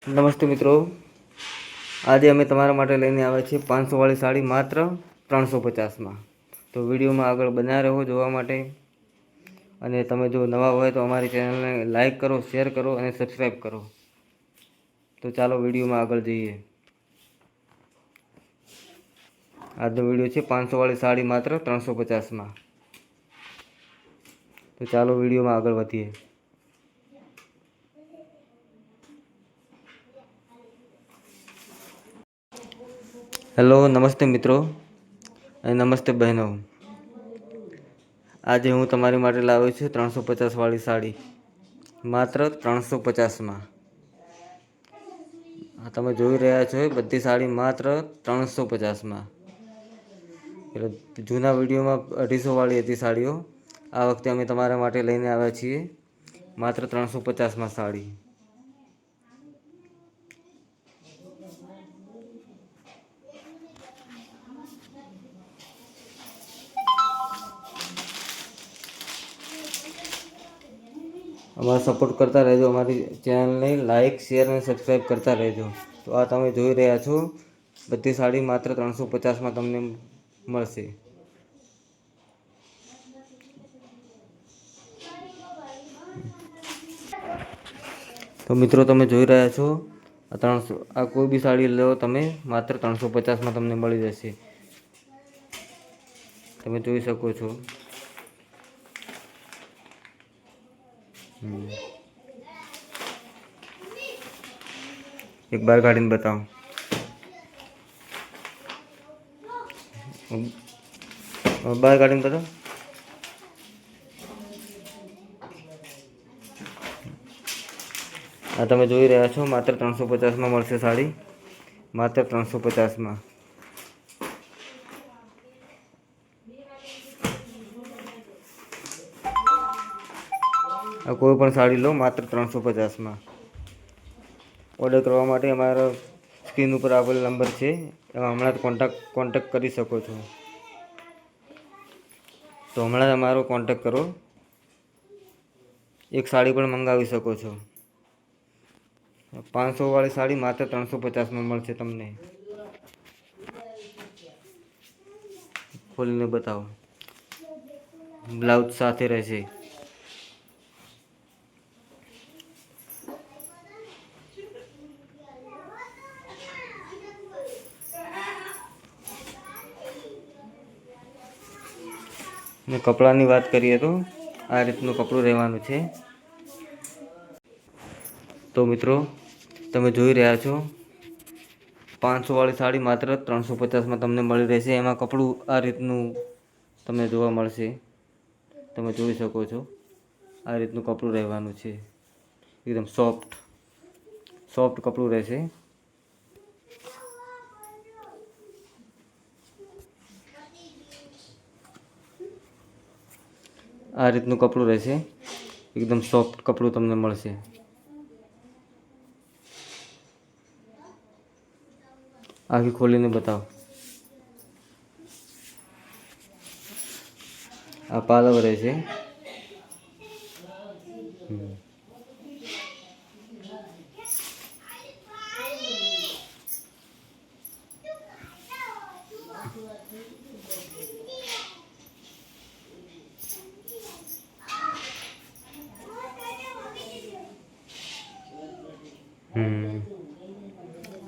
નમસ્તે મિત્રો, આજે અમે તમારા માટે લઈને આવ્યા છીએ 500 વાળી સાડી માત્ર 350માં। તો વિડીયોમાં આગળ બન્યા રહો જોવા માટે। અને તમે જો નવા હોય તો અમારી ચેનલને લાઈક કરો, શેર કરો અને સબસ્ક્રાઈબ કરો। તો ચાલો વિડીયોમાં આગળ જઈએ। આજનો વિડીયો છે 500 વાળી સાડી માત્ર 350માં। તો ચાલો વિડીયોમાં આગળ વધીએ। હેલો, નમસ્તે મિત્રો અને નમસ્તે બહેનો। આજે હું તમારી માટે લાવ્યો છું 350 વાળી સાડી માત્ર 350માં। તમે જોઈ રહ્યા છો બધી સાડી માત્ર 350માં। એટલે જૂના વિડીયોમાં 250 વાળી હતી સાડીઓ, આ વખતે અમે તમારા માટે લઈને આવ્યા છીએ માત્ર 350માં સાડી। અમારો સપોર્ટ કરતા રહેજો, અમારી ચેનલને લાઈક, શેર અને સબસ્ક્રાઈબ કરતા રહેજો। તો આ તમે જોઈ રહ્યા છો બધી સાડી માત્ર 350માં તમને મળશે। તો મિત્રો તમે જોઈ રહ્યા છો આ કોઈ બી સાડી લો તમે માત્ર 350માં તમને મળી જશે। તમે જોઈ શકો છો। એક બાર કાઢીને બતાવો। બહાર કાઢીને બતાવો। આ તમે જોઈ રહ્યા છો માત્ર 350માં મળશે સાડી, માત્ર 350માં। આ કોઈ પણ સાડી લો માત્ર 350માં। ઓર્ડર કરવા માટે અમારા સ્ક્રીન ઉપર આપેલ નંબર છે, એમાં હમણાં જ કોન્ટેક્ટ કરી શકો છો। તો હમણાં જ અમારો કોન્ટેક્ટ કરો, એક સાડી પણ મંગાવી શકો છો। 500 વાળી સાડી માત્ર 350માં મળશે તમને। ખોલીને બતાવો, બ્લાઉઝ સાથે રહેશે। ને કપડાની વાત કરીએ તો આ રીતનું કપડું રહેવાનું છે। તો મિત્રો તમે જોઈ રહ્યા છો 500 વાળી સાડી માત્ર 350માં તમને મળી રહેશે। એમાં કપડું આ રીતનું તમને જોવા મળશે, તમે જોઈ શકો છો। આ રીતનું કપડું રહેવાનું છે, એકદમ સોફ્ટ કપડું રહેશે। આ રીતનું કપડું રહેશે, એકદમ સોફ્ટ કપડું તમને મળશે। આખી ખોલીને બતાવો। આ પાલવ રહેશે।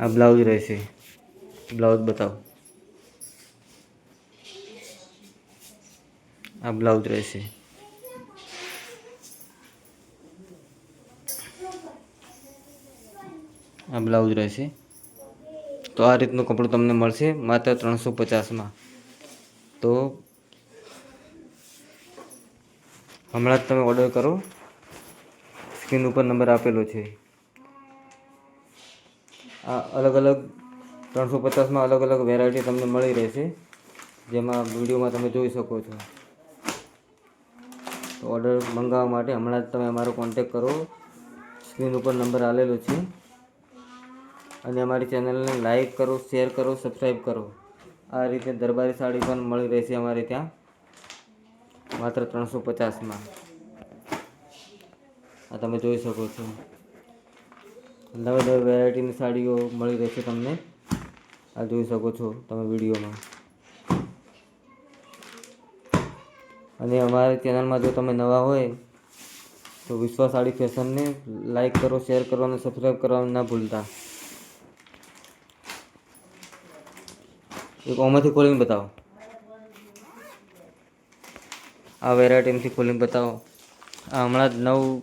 આ બ્લાઉઝ રહેશે, બ્લાઉઝ બતાવો। આ બ્લાઉઝ રહેશે। આ બ્લાઉઝ રહેશે। તો આ રીતનું કપડું તમને મળશે માત્ર 350માં। તો હમણાં જ તમે ઓર્ડર કરો, સ્ક્રીન ઉપર નંબર આપેલો છે। આ અલગ 350માં અલગ વેરાયટી તમને મળી રહેશે, જેમાં વિડીયોમાં તમે જોઈ શકો છો। તો ઓર્ડર મંગાવવા માટે હમણાં જ તમે અમારો કોન્ટેક્ટ કરો, સ્ક્રીન ઉપર નંબર આપેલો છે। અને અમારી ચેનલને લાઈક કરો, શેર કરો, સબસ્ક્રાઈબ કરો। આ રીતે દરબારી સાડી પણ મળી રહેશે અમારે ત્યાં માત્ર 350માં। આ તમે જોઈ શકો છો। નવી નવી વેરાયટીની સાડીઓ મળી રહેશે તમને. આ જોઈ શકો છો તમે વિડીયોમાં. અને અમારી ચેનલમાં જો તમે નવા હોય તો વિશ્વા સાડી ફેશનને લાઈક કરો, શેર કરો અને સબસ્ક્રાઈબ કરવાનું ના ભૂલતા. એક ઓમાંથી ખોલીને બતાવો. આ વેરાયટીમાંથી ખોલીને બતાવો. આ હમણાં જ નવું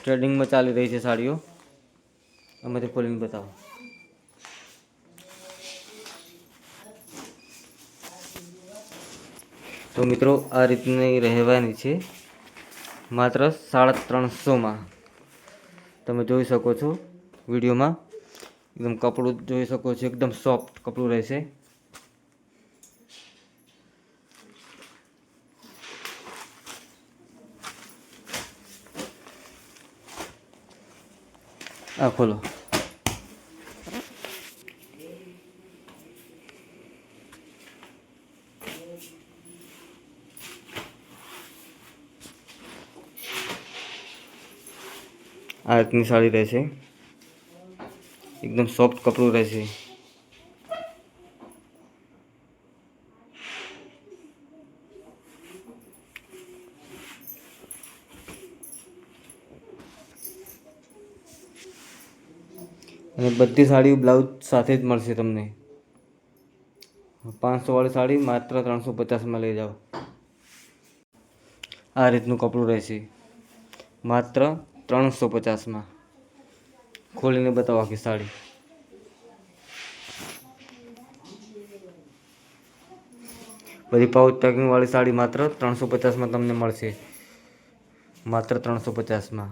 ટ્રેડિંગમાં ચાલી રહી છે સાડીઓ. આમાંથી ખોલીને બતાવો. તો મિત્રો આ રીતની રહેવાની છે માત્ર 350માં. તમે જોઈ શકો છો વિડીયોમાં. એકદમ કપડું જોઈ શકો છો, એકદમ સોફ્ટ કપડું રહેશે. આ ખોલો. આ રીતની સાડી રહેશે, એકદમ સોફ્ટ કપડું રહેશે. અને બધી સાડીઓ બ્લાઉઝ સાથે જ મળશે તમને. 500 વાળી સાડી માત્ર 350માં લઈ જાઓ. આ રીતનું કપડું રહેશે માત્ર 350માં. ખોલીને બતાવો આખી સાડી. બધી પાઉચ પેકિંગ વાળી સાડી માત્ર 350માં તમને મળશે. માત્ર 350માં.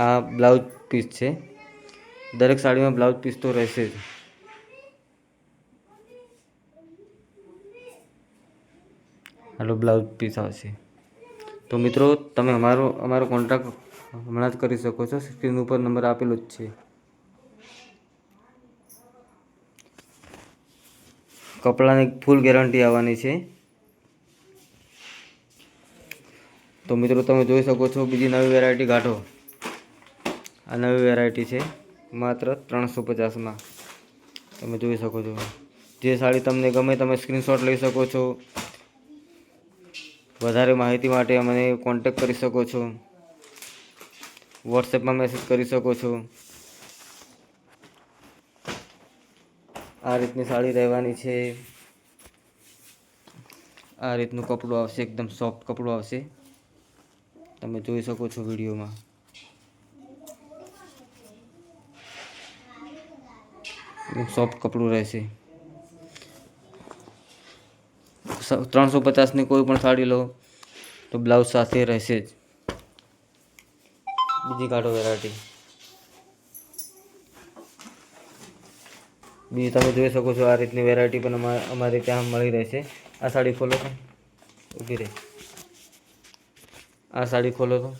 આ બ્લાઉઝ પીસ છે. દરેક સાડીમાં બ્લાઉઝ પીસ તો રહેશે જ. આટલો બ્લાઉઝ પીસ આવશે. તો મિત્રો તમે અમારો કોન્ટેક્ટ હમણાં જ કરી શકો છો. સ્ક્રીન ઉપર નંબર આપેલો જ છે. કપડાની ફૂલ ગેરંટી આવવાની છે. તો મિત્રો તમે જોઈ શકો છો બીજી નવી વેરાયટી કાઢો. આ નવી વેરાયટી છે માત્ર 350માં. તમે જોઈ શકો છો. જે સાડી તમને ગમે તમે સ્ક્રીનશોટ લઈ શકો છો. વધારે માહિતી માટે અમને કોન્ટેક્ટ કરી શકો છો. વોટ્સએપમાં મેસેજ કરી શકો છો. આ રીતની સાડી રહેવાની છે. આ રીતનું કપડું આવશે, એકદમ સોફ્ટ કપડું આવશે. તમે જોઈ શકો છો વિડીયોમાં. સોફ્ટ કપડું રહેશે. 350ની કોઈ પણ સાડી લો તો બ્લાઉઝ સાથે રહેશે જ. બીજી કાઢો વેરાયટી. બીજી તમે જોઈ શકો છો આ રીતની વેરાયટી પણ અમારે ત્યાં મળી રહેશે. આ સાડી ખોલો તો ઊભી રહે. આ સાડી ખોલો તો.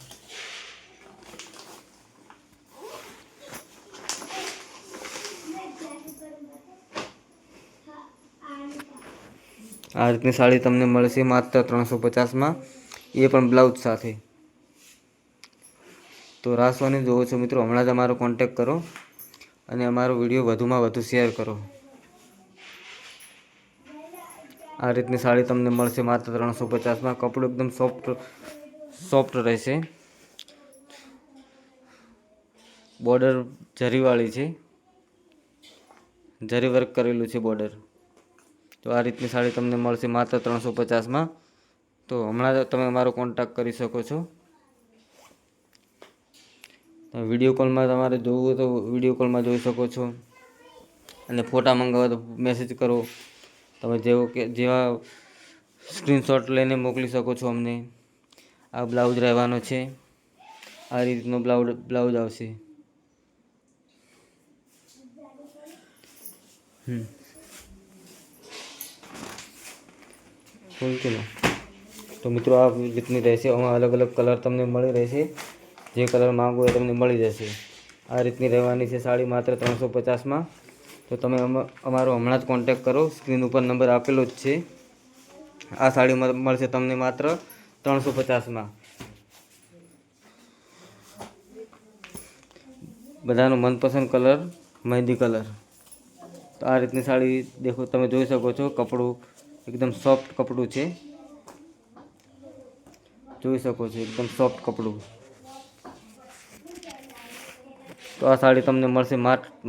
આ રીતની સાડી તમને મળશે માત્ર 350માં, એ પણ બ્લાઉઝ સાથે. તો રાસવાની જોવો છો મિત્રો, હમણાં જ અમારો કોન્ટેક્ટ કરો અને અમારો વિડીયો વધુમાં વધુ શેર કરો. આ રીતની સાડી તમને મળશે માત્ર 350માં. કપડું એકદમ સોફ્ટ રહેશે. બોર્ડર જરીવાળી છે, જરી વર્ક કરેલું છે બોર્ડર. તો આ રીતની સાડી તમને મળશે માત્ર 350માં. તો હમણાં જ તમે અમારો કોન્ટેક્ટ કરી શકો છો. વિડીયો કોલમાં તમારે જોવું હોય તો વિડીયો કોલમાં જોઈ શકો છો. અને ફોટા મંગાવવા તો મેસેજ કરો. તમે જેવા સ્ક્રીનશોટ લઈને મોકલી શકો છો અમને. આ બ્લાઉઝ રહેવાનો છે. આ રીતનો બ્લાઉઝ આવશે. તો મિત્રો આ રીતની રહેશે. આમાં અલગ અલગ કલર તમને મળી રહેશે. જે કલર માંગો એ તમને મળી જશે. આ રીતની રહેવાની છે સાડી માત્ર 350માં. તો તમે અમારો હમણાં જ કોન્ટેક્ટ કરો. સ્ક્રીન ઉપર નંબર આપેલો જ છે. આ સાડી મળશે તમને માત્ર 350માં. બધાનો મનપસંદ કલર મહેંદી કલર. તો આ રીતની સાડી દેખો, તમે જોઈ શકો છો. કપડું એકદમ સોફ્ટ કપડું છે, જોઈ શકો છો, એકદમ સોફ્ટ કપડું. તો આ સાડી તમને મળશે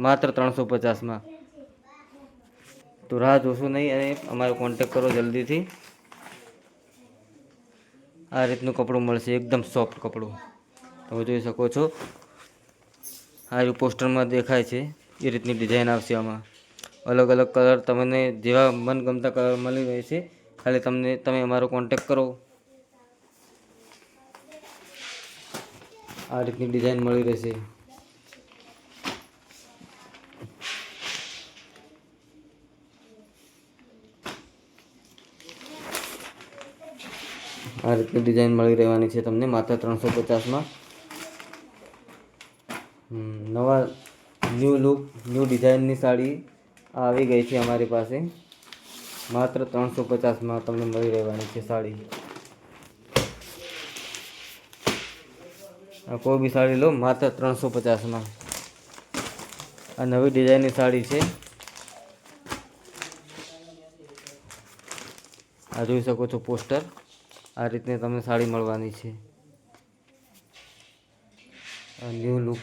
માત્ર 350માં. તો રાહ જોશો નહીં અને અમારો કોન્ટેક કરો જલ્દીથી. આ રીતનું કપડું મળશે, એકદમ સોફ્ટ કપડું. તમે જોઈ શકો છો. આ રહ્યું પોસ્ટરમાં દેખાય છે એ રીતની ડિઝાઇન આવશે આમાં. અલગ અલગ કલર તમને જેવા મનગમતા કલર મળી રહેશે. ખાલી તમે અમારો કોન્ટેક કરો. આ રીતની ડિઝાઇન મળી રહેશે. આ રીતની ડિઝાઇન મળી રહેવાની છે તમને માત્ર 350માં. નવા ન્યૂ લુક, ન્યૂ ડિઝાઇનની સાડી આવી ગઈ છે અમારી પાસે. માત્ર 350માં તમને મળી રહેવાની છે સાડી. કોઈ બી સાડી લો, માત્ર 350માં. આ નવી ડિઝાઇનની સાડી છે. આ જોઈ શકો છો પોસ્ટર. આ રીતની તમને સાડી મળવાની છે. ન્યૂ લુક,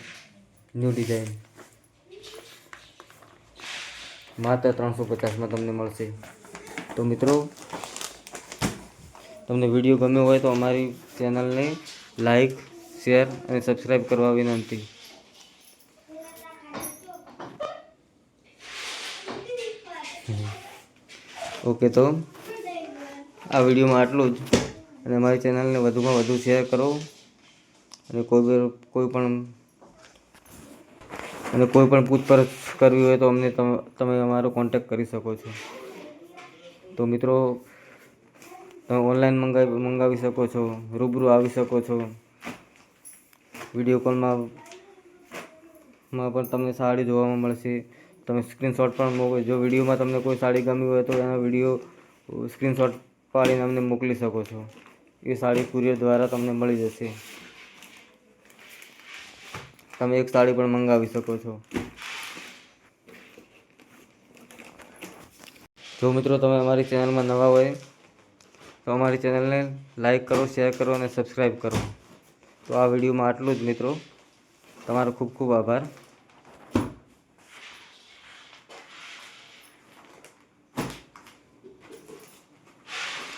ન્યૂ ડિઝાઇન માત્ર 350માં તમને મળશે. તો મિત્રો, તમને વિડીયો ગમ્યો હોય તો અમારી ચેનલને લાઈક, શેર અને સબસ્ક્રાઈબ કરવા વિનંતી. ઓકે, તો આ વિડીયોમાં આટલું જ. અને અમારી ચેનલને વધુમાં વધુ શેર કરો. અને કોઈ પણ પૂછપરછ કરવી હોય તો અમને તમે અમારો કોન્ટેક કરી શકો છો. તો મિત્રો, તમે ઓનલાઈન મંગાવી શકો છો, રૂબરૂ આવી શકો છો. વિડીયો કોલમાં પણ તમને સાડી જોવામાં મળશે. તમે સ્ક્રીનશોટ પણ જો વિડીયોમાં તમને કોઈ સાડી ગમી હોય તો એનો વિડીયો સ્ક્રીનશોટ પાડીને અમને મોકલી શકો છો. એ સાડી કુરિયર દ્વારા તમને મળી જશે. તમે એક સાડી પણ મંગાવી શકો છો. જો મિત્રો તમે અમારી ચેનલમાં નવા હોય તો અમારી ચેનલને લાઈક કરો, શેર કરો અને સબસ્ક્રાઈબ કરો. તો આ વિડીયોમાં આટલું જ મિત્રો. તમારો ખૂબ ખૂબ આભાર.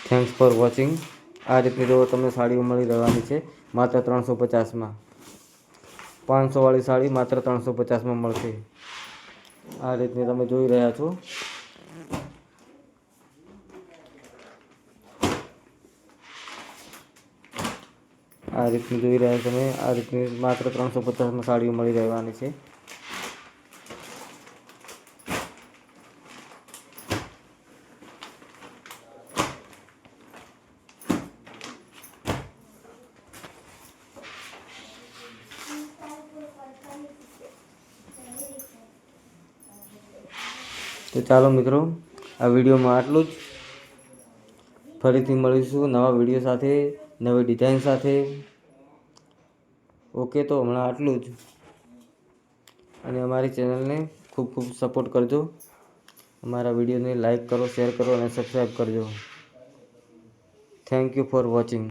Thanks for watching. આ રીતની જો તમને સાડીઓ મળી રહેવાની છે માત્ર 350માં. 500વાળી સાડી માત્ર 350માં મળશે. આ રીતની તમે જોઈ રહ્યા છો. આ રીતની જોઈ રહ્યા તમે. આ રીતની માત્ર 350માં સાડીઓ મળી રહેવાની છે. તો ચાલો મિત્રો, આ વિડીયોમાં આટલું જ. ફરીથી મળીશું નવા વિડીયો સાથે, નવી ડિઝાઇન સાથે. ઓકે, તો હમણાં આટલું જ. અને અમારી ચેનલને ખૂબ ખૂબ સપોર્ટ કરજો. અમારા વિડીયોને લાઈક કરો, શેર કરો અને સબસ્ક્રાઈબ કરજો. Thank you for watching.